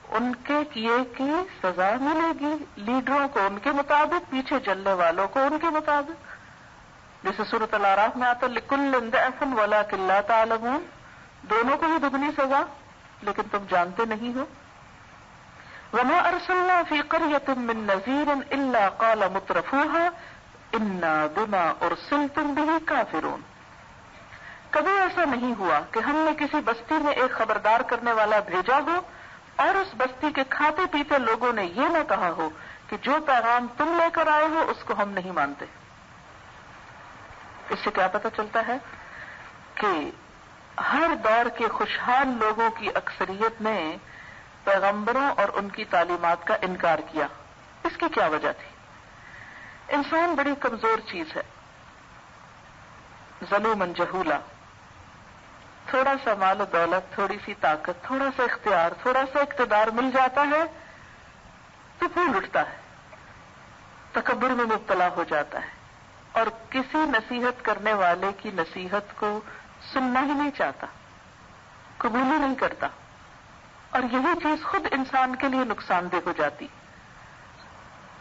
[SPEAKER 1] ان کے کیے کی سزا ملے گی، لیڈروں کو ان کے مطابق، پیچھے چلنے والوں کو ان کے مطابق. جیسے سورۃ الاعراف میں آتا لِكُلٍّ ضِعْفٌ وَلَٰكِن لَّا تَعْلَمُونَ، دونوں کو ہی دگنی سزا لیکن تم جانتے نہیں ہو. وَمَا أَرْسَلْنَا فِي قَرْيَةٍ مِّن نَّذِيرٍ إِلَّا قَالَ مُتْرَفُوهَا إِنَّا بِمَا أُرْسِلْتُم بِهِ كَافِرُونَ. کبھی ایسا نہیں ہوا کہ ہم نے کسی بستی میں ایک خبردار کرنے والا بھیجا ہو اور اس بستی کے کھاتے پیتے لوگوں نے یہ نہ کہا ہو کہ جو پیغام تم لے کر آئے ہو اس کو ہم نہیں مانتے. اس سے کیا پتہ چلتا ہے کہ ہر دور کے خوشحال لوگوں کی اکثریت نے پیغمبروں اور ان کی تعلیمات کا انکار کیا. اس کی کیا وجہ تھی؟ انسان بڑی کمزور چیز ہے، ظلوماً جہولا. تھوڑا سا مال و دولت، تھوڑی سی طاقت، تھوڑا سا اختیار، تھوڑا سا اقتدار مل جاتا ہے تو پھول اٹھتا ہے، تکبر میں مبتلا ہو جاتا ہے اور کسی نصیحت کرنے والے کی نصیحت کو سننا ہی نہیں چاہتا، قبول ہی نہیں کرتا. اور یہی چیز خود انسان کے لیے نقصان دہ ہو جاتی.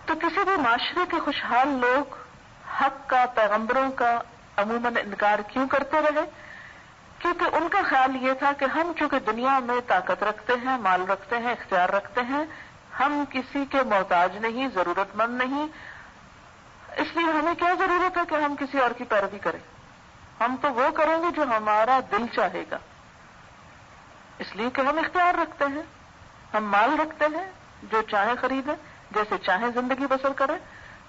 [SPEAKER 1] تو کسی بھی معاشرے کے خوشحال لوگ حق کا، پیغمبروں کا عموماً انکار کیوں کرتے رہے؟ کیونکہ ان کا خیال یہ تھا کہ ہم چونکہ دنیا میں طاقت رکھتے ہیں، مال رکھتے ہیں، اختیار رکھتے ہیں، ہم کسی کے محتاج نہیں، ضرورت مند نہیں، اس لیے ہمیں کیا ضرورت ہے کہ ہم کسی اور کی پیروی کریں. ہم تو وہ کریں گے جو ہمارا دل چاہے گا، اس لیے کہ ہم اختیار رکھتے ہیں، ہم مال رکھتے ہیں، جو چاہیں خریدیں، جیسے چاہیں زندگی بسر کریں.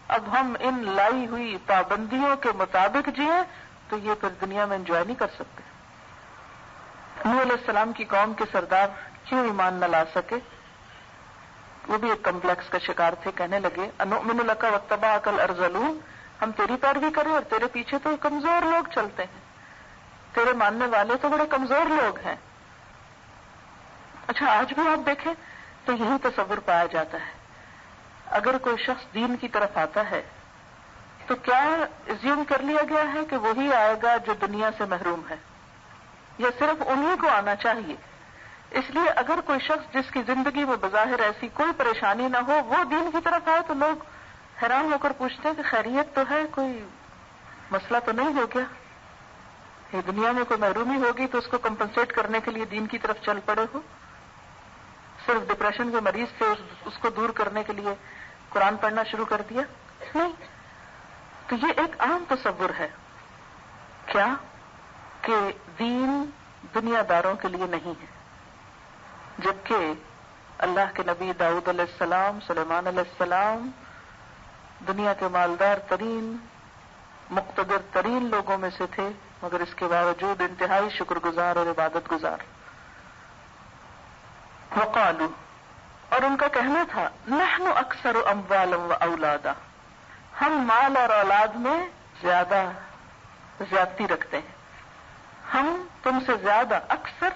[SPEAKER 1] اب ہم ان لائی ہوئی پابندیوں کے مطابق جئیں تو یہ پھر دنیا میں انجوائے نہیں کر سکتے. نوح علیہ السلام کی قوم کے سردار کیوں ایمان نہ لا سکے؟ وہ بھی ایک کمپلیکس کا شکار تھے. کہنے لگے انؤمن لک واتبعک الارذلون، ہم تیری پیروی کریں اور تیرے پیچھے تو کمزور لوگ چلتے ہیں، تیرے ماننے والے تو بڑے کمزور لوگ ہیں. اچھا آج بھی آپ دیکھیں تو یہی تصور پایا جاتا ہے. اگر کوئی شخص دین کی طرف آتا ہے تو کیا ایزیوم کر لیا گیا ہے کہ وہی آئے گا جو دنیا سے محروم ہے، یا صرف انہی کو آنا چاہیے؟ اس لیے اگر کوئی شخص جس کی زندگی میں بظاہر ایسی کوئی پریشانی نہ ہو وہ دین کی طرف آئے تو لوگ حیران ہو کر پوچھتے ہیں کہ خیریت تو ہے، کوئی مسئلہ تو نہیں ہو گیا؟ یہ دنیا میں کوئی محرومی ہوگی تو اس کو کمپنسیٹ کرنے کے لیے دین کی طرف چل پڑے ہو؟ صرف ڈپریشن کے مریض سے اس کو دور کرنے کے لیے قرآن پڑھنا شروع کر دیا؟ نہیں. تو یہ ایک عام تصور ہے کیا کہ دین دنیا داروں کے لیے نہیں ہے، جبکہ اللہ کے نبی داؤد علیہ السلام، سلیمان علیہ السلام دنیا کے مالدار ترین، مقتدر ترین لوگوں میں سے تھے، مگر اس کے باوجود انتہائی شکر گزار اور عبادت گزار. وقالوا، اور ان کا کہنا تھا نحن اکثر اموالا و اولادا، ہم مال اور اولاد میں زیادتی رکھتے ہیں، ہم تم سے زیادہ. اکثر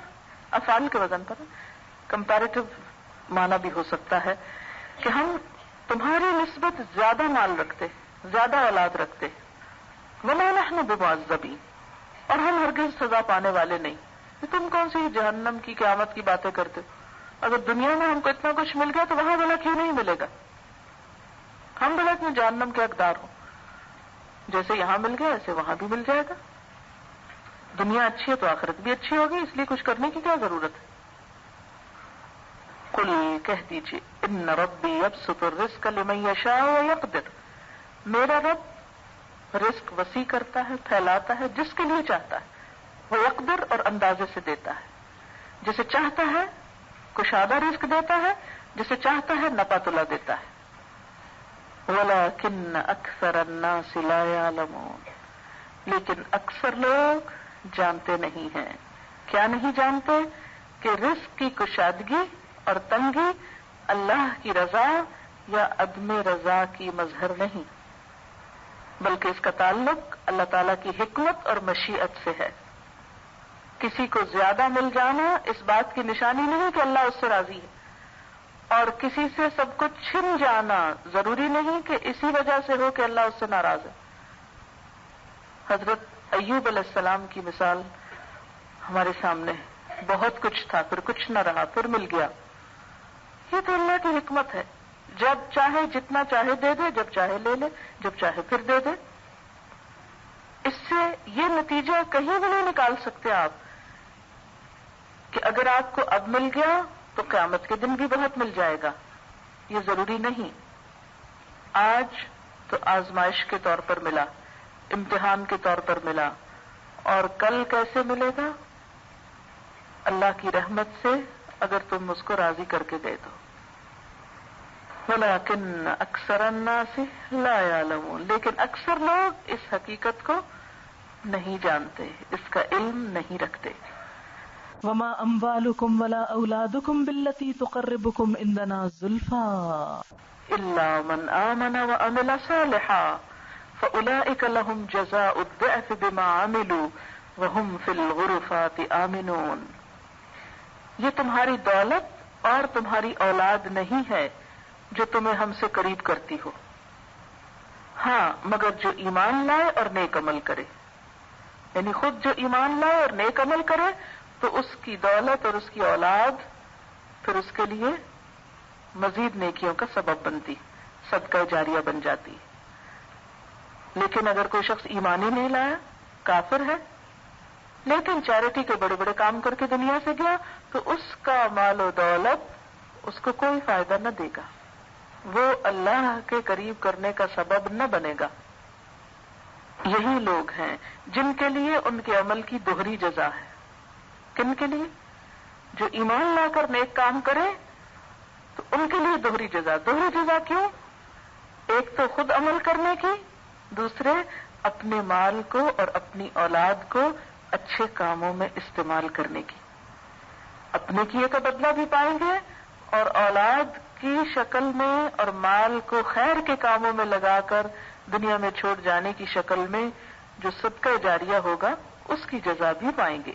[SPEAKER 1] افعال کے وزن پر کمپیریٹو معنی بھی ہو سکتا ہے کہ ہم تمہاری نسبت زیادہ مال رکھتے، زیادہ اولاد رکھتے. وما نحن بمعذبین، اور ہم ہرگز سزا پانے والے نہیں. تم کون سی جہنم کی قیامت کی باتیں کرتے ہو؟ اگر دنیا میں ہم کو اتنا کچھ مل گیا تو وہاں بھلا کیوں نہیں ملے گا؟ ہم بھلا اتنے جہنم کے حقدار ہوں، جیسے یہاں مل گیا ایسے وہاں بھی مل جائے گا. دنیا اچھی ہے تو آخرت بھی اچھی ہوگی، اس لیے کچھ کرنے کی کیا ضرورت ہے؟ قل، کہہ دیجیے، ان ربی یبسط الرزق لمن یشاء ویقدر، میرا رب رزق وسیع کرتا ہے، پھیلاتا ہے جس کے لیے چاہتا ہے، ویقدر، اور اندازے سے دیتا ہے. جسے چاہتا ہے کشادہ رزق دیتا ہے، جسے چاہتا ہے نپا تلا دیتا ہے. وَلَٰكِنَّ أَكْثَرَ النَّاسِ لَا يَعْلَمُونَ، لیکن اکثر لوگ جانتے نہیں ہیں. کیا نہیں جانتے؟ کہ رزق کی کشادگی اور تنگی اللہ کی رضا یا عدم رضا کی مظہر نہیں، بلکہ اس کا تعلق اللہ تعالیٰ کی حکمت اور مشیت سے ہے. کسی کو زیادہ مل جانا اس بات کی نشانی نہیں کہ اللہ اس سے راضی ہے. اور کسی سے سب کچھ چھن جانا ضروری نہیں کہ اسی وجہ سے ہو کہ اللہ اس سے ناراض ہے. حضرت ایوب علیہ السلام کی مثال ہمارے سامنے ہے. بہت کچھ تھا، پھر کچھ نہ رہا، پھر مل گیا. یہ تو اللہ کی حکمت ہے، جب چاہے جتنا چاہے دے دے، جب چاہے لے لے، جب چاہے پھر دے دے. اس سے یہ نتیجہ کہیں بھی نہیں نکال سکتے آپ کہ اگر آپ کو اب مل گیا تو قیامت کے دن بھی بہت مل جائے گا. یہ ضروری نہیں. آج تو آزمائش کے طور پر ملا، امتحان کے طور پر ملا، اور کل کیسے ملے گا؟ اللہ کی رحمت سے، اگر تم اس کو راضی کر کے دے دو. وَلَكِنَّ أَكْثَرَ النَّاسِ لَا يَعْلَمُونَ، لیکن اکثر لوگ اس حقیقت کو نہیں جانتے، اس کا علم نہیں رکھتے.
[SPEAKER 2] وَمَا أَمْوَالُكُمْ وَلَا أَوْلَادُكُمْ بِالَّتِي تُقَرِّبُكُمْ عِنْدَنَا زُلْفَىٰ
[SPEAKER 1] إِلَّا مَنْ آمَنَ وَعَمِلَ صَالِحًا فَأُولَٰئِكَ لَهُمْ جَزَاءُ الضِّعْفِ بِمَا عَمِلُوا وَهُمْ فِي الْغُرُفَاتِ آمِنُونَ. یہ تمہاری دولت اور تمہاری اولاد نہیں ہے جو تمہیں ہم سے قریب کرتی ہو، ہاں مگر جو ایمان لائے اور نیک عمل کرے. یعنی خود جو ایمان لائے اور نیک عمل کرے تو اس کی دولت اور اس کی اولاد پھر اس کے لیے مزید نیکیوں کا سبب بنتی، صدقہ جاریہ بن جاتی. لیکن اگر کوئی شخص ایمان ہی نہیں لایا، کافر ہے، لیکن چیریٹی کے بڑے بڑے کام کر کے دنیا سے گیا، تو اس کا مال و دولت اس کو کوئی فائدہ نہ دے گا، وہ اللہ کے قریب کرنے کا سبب نہ بنے گا. یہی لوگ ہیں جن کے لیے ان کے عمل کی دوہری جزا ہے. کن کے لیے؟ جو ایمان لا کر نیک کام کرے تو ان کے لیے دوہری جزا. دوہری جزا کیوں؟ ایک تو خود عمل کرنے کی، دوسرے اپنے مال کو اور اپنی اولاد کو اچھے کاموں میں استعمال کرنے کی. اپنے کیے کا بدلہ بھی پائیں گے اور اولاد کی شکل میں اور مال کو خیر کے کاموں میں لگا کر دنیا میں چھوڑ جانے کی شکل میں جو صدقہ جاریہ ہوگا اس کی جزا بھی پائیں گے.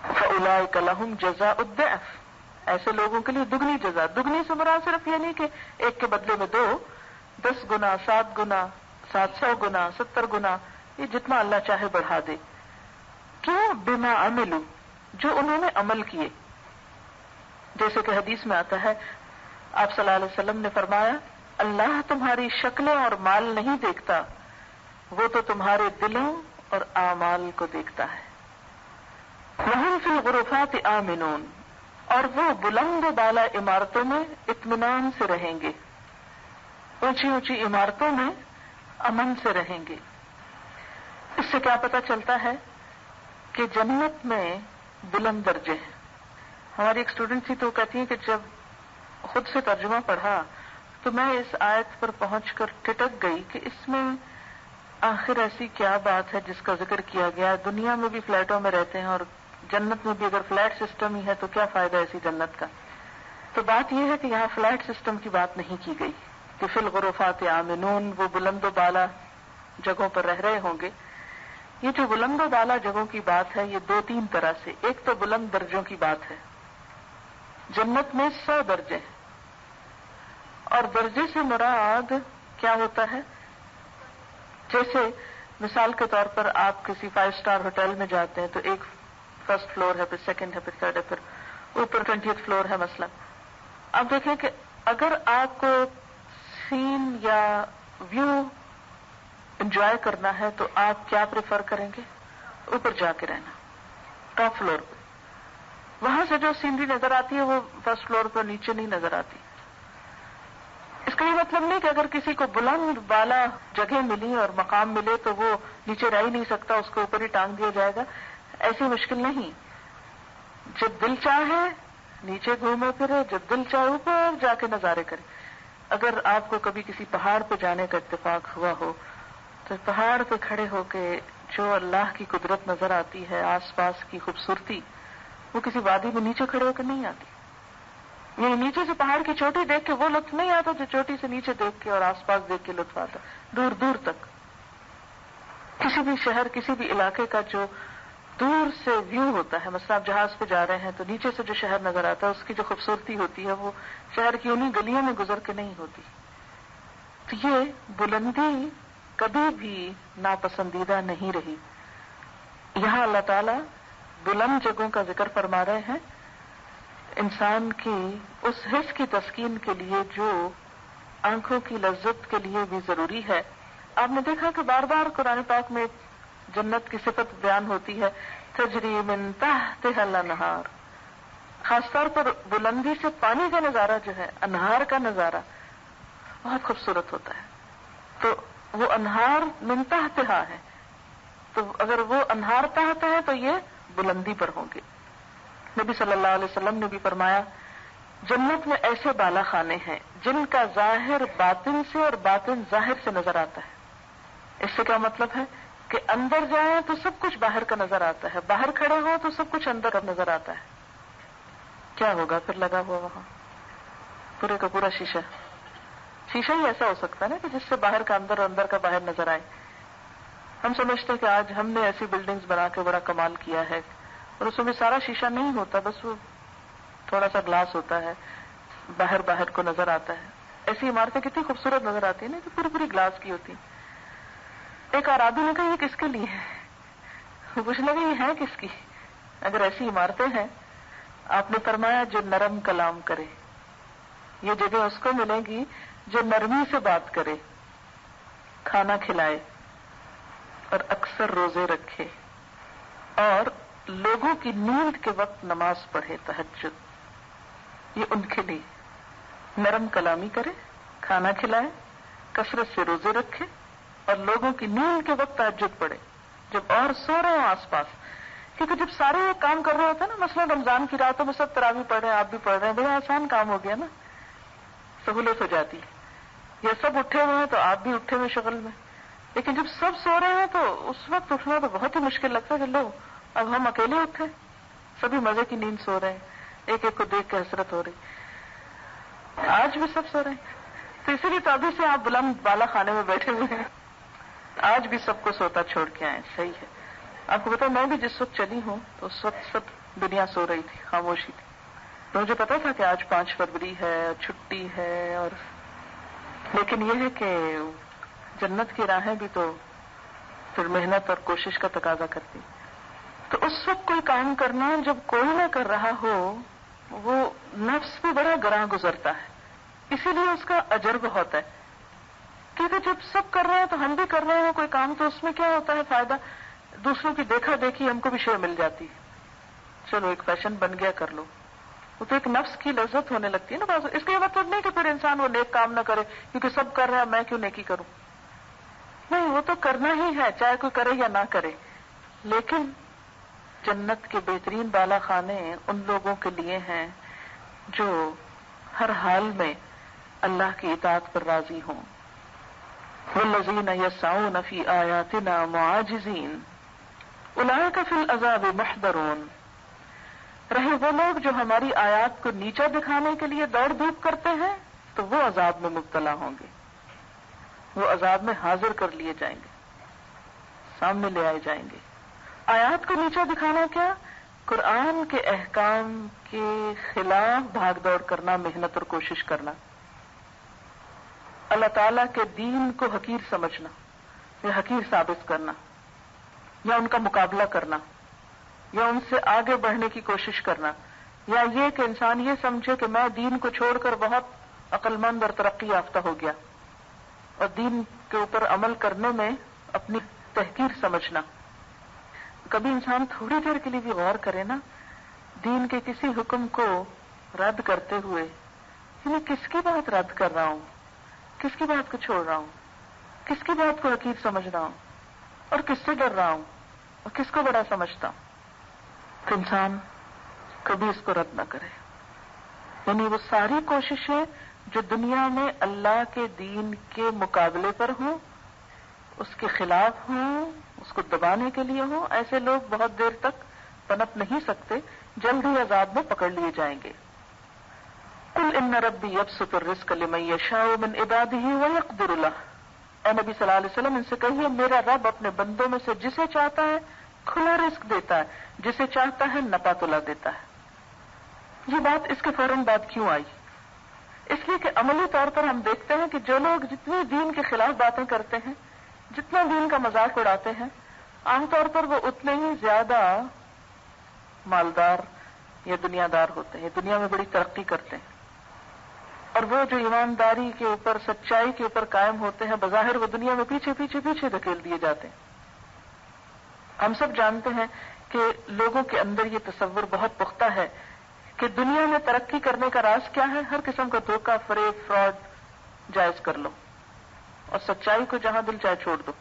[SPEAKER 1] فَأُولَٰئِكَ لَهُمْ جَزَاءُ الضِّعْفِ، ایسے لوگوں کے لیے دگنی جزا. دگنی سے مراد صرف یہ نہیں کہ ایک کے بدلے میں 2، 10 گنا، 7 گنا، 700 گنا، 70 گنا، یہ جتنا اللہ چاہے بڑھا دے. کیوں؟ بما عملوا، جو انہوں نے عمل کیے. جیسے کہ حدیث میں آتا ہے، آپ صلی اللہ علیہ وسلم نے فرمایا، اللہ تمہاری شکلیں اور مال نہیں دیکھتا، وہ تو تمہارے دلوں اور اعمال کو دیکھتا ہے. وَهُمْ فِي الْغُرُفَاتِ آمِنُونَ، اور وہ بلند و بالا عمارتوں میں اطمینان سے رہیں گے، اونچی اونچی عمارتوں میں امن سے رہیں گے. اس سے کیا پتہ چلتا ہے کہ جنت میں بلند درجے ہیں. ہماری ایک اسٹوڈنٹ تھی تو وہ کہتی ہے کہ جب خود سے ترجمہ پڑھا تو میں اس آیت پر پہنچ کر ٹٹک گئی کہ اس میں آخر ایسی کیا بات ہے جس کا ذکر کیا گیا ہے. دنیا میں بھی فلیٹوں میں رہتے ہیں اور جنت میں بھی اگر فلیٹ سسٹم ہی ہے تو کیا فائدہ ایسی جنت کا. تو بات یہ ہے کہ یہاں فلیٹ سسٹم کی بات نہیں کی گئی کہ فی الغرفات آمنون، وہ بلند و بالا جگہوں پر رہ رہے ہوں گے. یہ جو بلند و بالا جگہوں کی بات ہے یہ 2-3 طرح سے. ایک تو بلند درجوں کی بات ہے، جنت میں 100 درجے ہیں، اور درجے سے مراد کیا ہوتا ہے؟ جیسے مثال کے طور پر آپ کسی 5 اسٹار ہوٹل میں جاتے ہیں تو ایک فرسٹ فلور ہے، پھر سیکنڈ ہے، پھر تھرڈ ہے، پھر اوپر 20th فلور ہے مثلا. اب دیکھیں کہ اگر آپ کو سین یا ویو انجوائے کرنا ہے تو آپ کیا پریفر کریں گے؟ اوپر جا کے رہنا، ٹاپ فلور پہ. وہاں سے جو سینری نظر آتی ہے وہ فرسٹ فلور پر نیچے نہیں نظر آتی. اس کا یہ مطلب نہیں کہ اگر کسی کو بلند بالا جگہ ملی اور مقام ملے تو وہ نیچے رہ ہی نہیں سکتا، اس کو اوپر ہی ٹانگ دیا جائے گا. ایسی مشکل نہیں. جب دل چاہے نیچے گھومے پھرے، جب دل چاہے اوپر جا کے نظارے کرے. اگر آپ کو کبھی کسی پہاڑ پہ جانے کا اتفاق ہوا ہو تو پہاڑ پہ کھڑے ہو کے جو اللہ کی قدرت نظر آتی ہے، آس پاس کی خوبصورتی، وہ کسی وادی میں نیچے کھڑے ہو کر نہیں آتی. یہ نیچے سے پہاڑ کی چوٹی دیکھ کے وہ لطف نہیں آتا جو چوٹی سے نیچے دیکھ کے اور آس پاس دیکھ کے لطف آتا. دور دور تک کسی بھی شہر، کسی بھی علاقے کا جو دور سے ویو ہوتا ہے. مثلا آپ جہاز پہ جا رہے ہیں تو نیچے سے جو شہر نظر آتا ہے اس کی جو خوبصورتی ہوتی ہے وہ شہر کی انہیں گلیوں میں گزر کے نہیں ہوتی. تو یہ بلندی کبھی بھی ناپسندیدہ نہیں رہی. یہاں اللہ تعالیٰ بلند جگہوں کا ذکر فرما رہے ہیں انسان کی اس حس کی تسکین کے لیے جو آنکھوں کی لذت کے لیے بھی ضروری ہے. آپ نے دیکھا کہ بار بار قرآن پاک میں جنت کی صفت بیان ہوتی ہے تجری من تحتها الانہار. خاص طور پر بلندی سے پانی کا نظارہ جو ہے، انہار کا نظارہ بہت خوبصورت ہوتا ہے. تو وہ انہار من تحتها ہے، تو اگر وہ انہار تحت ہے تو یہ بلندی پر ہوں گے. نبی صلی اللہ علیہ وسلم نے بھی فرمایا جنت میں ایسے بالا خانے ہیں جن کا ظاہر باطن سے اور باطن ظاہر سے نظر آتا ہے. اس سے کیا مطلب ہے کہ اندر جائیں تو سب کچھ باہر کا نظر آتا ہے، باہر کھڑے ہوں تو سب کچھ اندر کا نظر آتا ہے. کیا ہوگا پھر لگا ہوا وہاں پورے کا پورا شیشہ ہی ایسا ہو سکتا ہے نا کہ جس سے باہر کا اندر اور اندر کا باہر نظر آئے. ہم سمجھتے ہیں کہ آج ہم نے ایسی بلڈنگز بنا کے بڑا کمال کیا ہے اور اس میں سارا شیشہ نہیں ہوتا، بس وہ تھوڑا سا گلاس ہوتا ہے، باہر کو نظر آتا ہے. ایسی عمارتیں کتنی خوبصورت نظر آتی ہیں نا کہ پوری گلاس کی ہوتی. ایک آرادی نے کہا یہ کس کے لیے ہے؟ پوچھنے لگا یہ ہے کس کی؟ اگر ایسی عمارتیں ہیں، آپ نے فرمایا جو نرم کلام کرے. یہ جگہ اس کو ملے گی جو نرمی سے بات کرے، کھانا کھلائے اور اکثر روزے رکھے اور لوگوں کی نیند کے وقت نماز پڑھے تہجد. یہ ان کے لیے نرم کلامی کرے، کھانا کھلائے، کثرت سے روزے رکھے اور لوگوں کی نیند کے وقت تہجد پڑھے جب اور سو رہے ہوں آس پاس. کیونکہ جب سارے یہ کام کر رہے ہوتے ہیں نا، مثلا رمضان کی راتوں میں سب تراویح پڑھ رہے ہیں، آپ بھی پڑھ رہے ہیں، بڑا آسان کام ہو گیا نا، سہولت ہو جاتی. یہ سب اٹھے ہوئے ہیں تو آپ بھی اٹھے ہوئے شغل میں. لیکن جب سب سو رہے ہیں تو اس وقت اٹھنا تو بہت ہی مشکل لگتا ہے کہ لو اب ہم اکیلے اٹھے، سبھی مزے کی نیند سو رہے ہیں، ایک ایک کو دیکھ کے حسرت ہو رہی. آج بھی سب سو رہے ہیں، تو اسی لیے تو ابھی سے آپ بلند بالا خانے میں بیٹھے ہوئے ہیں. آج بھی سب کو سوتا چھوڑ کے آئے. صحیح ہے. آپ کو پتا میں بھی جس وقت چلی ہوں تو اس وقت سب دنیا سو رہی تھی، خاموشی تھی. تو مجھے پتا تھا کہ آج 5 فروری ہے، چھٹی ہے، اور لیکن یہ ہے کہ جنت کی راہیں بھی تو پھر محنت اور کوشش کا تقاضا کرتی. تو اس وقت کوئی کام کرنا جب کوئی نہ کر رہا ہو وہ نفس بھی بڑا گراں گزرتا ہے. اسی لیے اس کا اجر بہت ہے. کیونکہ جب سب کر رہے ہیں تو ہم بھی کر رہے ہیں کوئی کام، تو اس میں کیا ہوتا ہے فائدہ؟ دوسروں کی دیکھا دیکھی ہم کو بھی شے مل جاتی ہے. چلو ایک فیشن بن گیا، کر لو. وہ تو ایک نفس کی لذت ہونے لگتی ہے نا. اس کا یہ مطلب نہیں کہ پھر انسان وہ نیک کام نہ کرے کیونکہ سب کر رہے ہیں میں کیوں نیکی کروں. نہیں، وہ تو کرنا ہی ہے چاہے کوئی کرے یا نہ کرے. لیکن جنت کے بہترین بالا خانے ان لوگوں کے لیے ہیں جو ہر حال میں اللہ کی اطاعت پر راضی ہوں. والذین یسعون فی آیاتنا معاجزین اولئک فی العذاب محضرون. رہے وہ لوگ جو ہماری آیات کو نیچا دکھانے کے لیے دوڑ دھوپ کرتے ہیں تو وہ عذاب میں مبتلا ہوں گے، وہ عذاب میں حاضر کر لیے جائیں گے، سامنے لے آئے جائیں گے. آیات کو نیچا دکھانا کیا؟ قرآن کے احکام کے خلاف بھاگ دوڑ کرنا، محنت اور کوشش کرنا، اللہ تعالیٰ کے دین کو حقیر سمجھنا یا حقیر ثابت کرنا یا ان کا مقابلہ کرنا یا ان سے آگے بڑھنے کی کوشش کرنا، یا یہ کہ انسان یہ سمجھے کہ میں دین کو چھوڑ کر بہت عقل مند اور ترقی یافتہ ہو گیا، اور دین کے اوپر عمل کرنے میں اپنی تحقیر سمجھنا. کبھی انسان تھوڑی دیر کے لیے بھی غور کرے نا دین کے کسی حکم کو رد کرتے ہوئے کہ میں کس کی بات رد کر رہا ہوں، کس کی بات کو چھوڑ رہا ہوں، کس کی بات کو حقیر سمجھ رہا ہوں، اور کس سے ڈر رہا ہوں، اور کس کو بڑا سمجھتا ہوں. تو انسان کبھی اس کو رد نہ کرے. یعنی وہ ساری کوششیں جو دنیا میں اللہ کے دین کے مقابلے پر ہوں، اس کے خلاف ہوں، اس کو دبانے کے لیے ہوں، ایسے لوگ بہت دیر تک پنپ نہیں سکتے، جلد ہی عذاب میں پکڑ لیے جائیں گے. قل ان ربی یبسط الرزق لمن یشاء من عباده ویقدر له. اے نبی صلی اللہ علیہ وسلم ان سے کہیے میرا رب اپنے بندوں میں سے جسے چاہتا ہے کھلا رزق دیتا ہے, جسے چاہتا ہے نپا تلا دیتا ہے. یہ بات اس کے فوراً بعد کیوں آئی؟ اس لیے کہ عملی طور پر ہم دیکھتے ہیں کہ جو لوگ جتنی دین کے خلاف باتیں کرتے ہیں, جتنا دین کا مذاق اڑاتے ہیں, عام طور پر وہ اتنے ہی زیادہ مالدار یا دنیا دار ہوتے ہیں, دنیا میں بڑی ترقی کرتے ہیں. اور وہ جو ایمانداری کے اوپر, سچائی کے اوپر قائم ہوتے ہیں, بظاہر وہ دنیا میں پیچھے پیچھے پیچھے دھکیل دیے جاتے ہیں. ہم سب جانتے ہیں کہ لوگوں کے اندر یہ تصور بہت پختہ ہے کہ دنیا میں ترقی کرنے کا راز کیا ہے. ہر قسم کا دھوکہ, فریب, فراڈ جائز کر لو اور سچائی کو جہاں دل چاہے چھوڑ دو,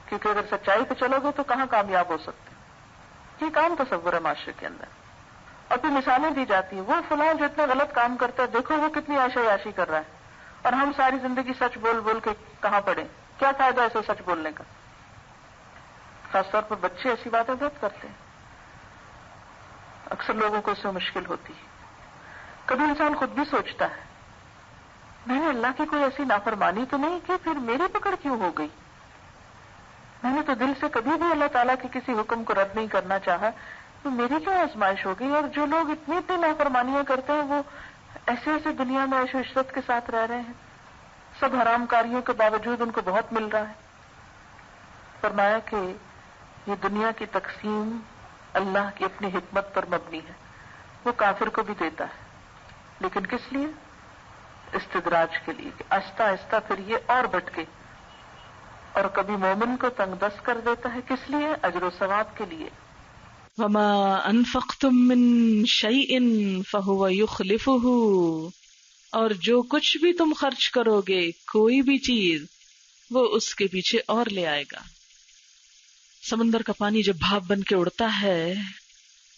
[SPEAKER 1] کیونکہ اگر سچائی پہ چلو گے تو کہاں کامیاب ہو سکتے. یہ کام تصور ہے معاشرے کے اندر. اور پھر مثالیں دی جاتی ہیں, وہ فلاں جو اتنا غلط کام کرتا ہے, دیکھو وہ کتنی عیاشی کر رہا ہے, اور ہم ساری زندگی سچ بول بول کے کہاں پڑے. کیا فائدہ ایسے سچ بولنے کا؟ خاص طور پر بچے ایسی باتیں بہت کرتے ہیں, اکثر لوگوں کو اس سے مشکل ہوتی ہے. کبھی انسان خود بھی سوچتا ہے, میں نے اللہ کی کوئی ایسی نافرمانی تو نہیں کی, پھر میری پکڑ کیوں ہو گئی؟ میں نے تو دل سے کبھی بھی اللہ تعالیٰ کے کسی حکم کو رد نہیں کرنا چاہا, تو میری کیا آزمائش ہو گئی؟ اور جو لوگ اتنی اتنی نافرمانیاں کرتے ہیں وہ ایسے ایسے دنیا میں عیش و عشرت کے ساتھ رہ رہے ہیں, سب حرام کاریوں کے باوجود ان کو بہت مل رہا ہے. فرمایا کہ یہ دنیا کی تقسیم اللہ کی اپنی حکمت پر مبنی ہے. وہ کافر کو بھی دیتا ہے, لیکن کس لیے؟ استدراج کے لیے, کہ آہستہ آہستہ پھر یہ اور بٹکے. اور کبھی مومن کو تنگ دست کر دیتا ہے, کس لیے؟ اجر و ثواب کے لیے.
[SPEAKER 2] وما انفقتم من شیء فهو یخلفہ, اور جو کچھ بھی تم خرچ کرو گے, کوئی بھی چیز, وہ اس کے پیچھے اور لے آئے گا. سمندر کا پانی جب بھاپ بن کے اڑتا ہے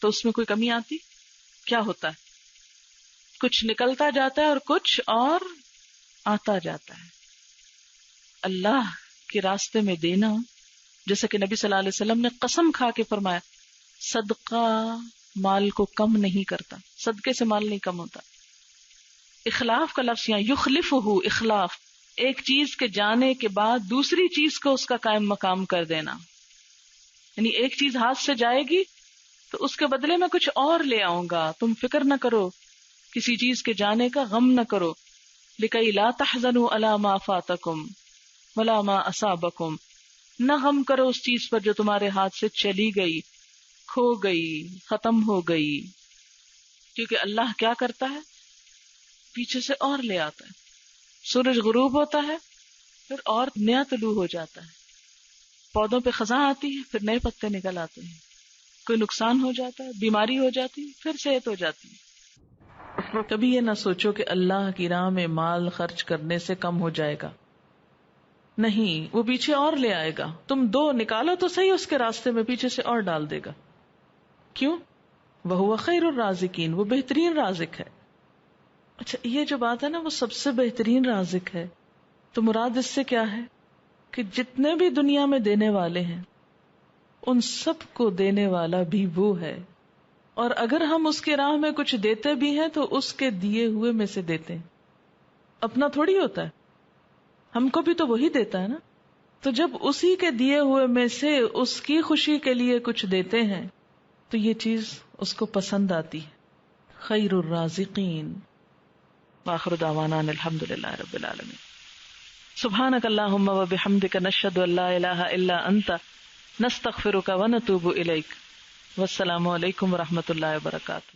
[SPEAKER 2] تو اس میں کوئی کمی آتی؟ کیا ہوتا ہے؟ کچھ نکلتا جاتا ہے اور کچھ اور آتا جاتا ہے. اللہ کے راستے میں دینا, جیسے کہ نبی صلی اللہ علیہ وسلم نے قسم کھا کے فرمایا, صدقہ مال کو کم نہیں کرتا, صدقے سے مال نہیں کم ہوتا. اخلاف کا لفظ یہاں یخلفہ, اخلاف, ایک چیز کے جانے کے بعد دوسری چیز کو اس کا قائم مقام کر دینا. یعنی ایک چیز ہاتھ سے جائے گی تو اس کے بدلے میں کچھ اور لے آؤں گا, تم فکر نہ کرو, کسی چیز کے جانے کا غم نہ کرو. لِكَيْ لَا تَحْزَنُوا عَلَى مَا فَاتَكُمْ وَلَا مَا أَصَابَكُمْ, نہ غم کرو اس چیز پر جو تمہارے ہاتھ سے چلی گئی, کھو گئی, ختم ہو گئی. کیونکہ اللہ کیا کرتا ہے, پیچھے سے اور لے آتا ہے. سورج غروب ہوتا ہے, پھر اور نیا طلوع ہو جاتا ہے. پودوں پہ خزاں آتی ہے, پھر نئے پتے نکل آتے ہیں. کوئی نقصان ہو جاتا ہے, بیماری ہو جاتی ہے, پھر صحت ہو جاتی ہے.
[SPEAKER 1] اس لیے
[SPEAKER 2] کبھی یہ نہ سوچو کہ اللہ کی راہ میں مال خرچ کرنے سے کم ہو جائے گا. نہیں, وہ پیچھے اور لے آئے گا. تم دو نکالو تو صحیح اس کے راستے میں, پیچھے سے اور ڈال دے گا. کیوں؟ وَهُوَ خَيْرُ الرَّازِقِينَ, وہ بہترین رازق ہے. اچھا, یہ جو بات ہے نا, وہ سب سے بہترین رازق ہے, تو مراد اس سے کیا ہے کہ جتنے بھی دنیا میں دینے والے ہیں ان سب کو دینے والا بھی وہ ہے. اور اگر ہم اس کے راہ میں کچھ دیتے بھی ہیں تو اس کے دیے ہوئے میں سے دیتے ہیں, اپنا تھوڑی ہوتا ہے. ہم کو بھی تو وہی دیتا ہے نا. تو جب اسی کے دیے ہوئے میں سے اس کی خوشی کے لیے کچھ دیتے ہیں تو یہ چیز اس کو پسند آتی ہے. خیر الرازقین. وآخر دعوانا الحمدللہ رب العالمین. سبحانک اللہم وبحمدک نشہد ان لا الہ الا انت نستغفرک ونتوب الیک. والسلام علیکم ورحمۃ اللہ وبرکاتہ.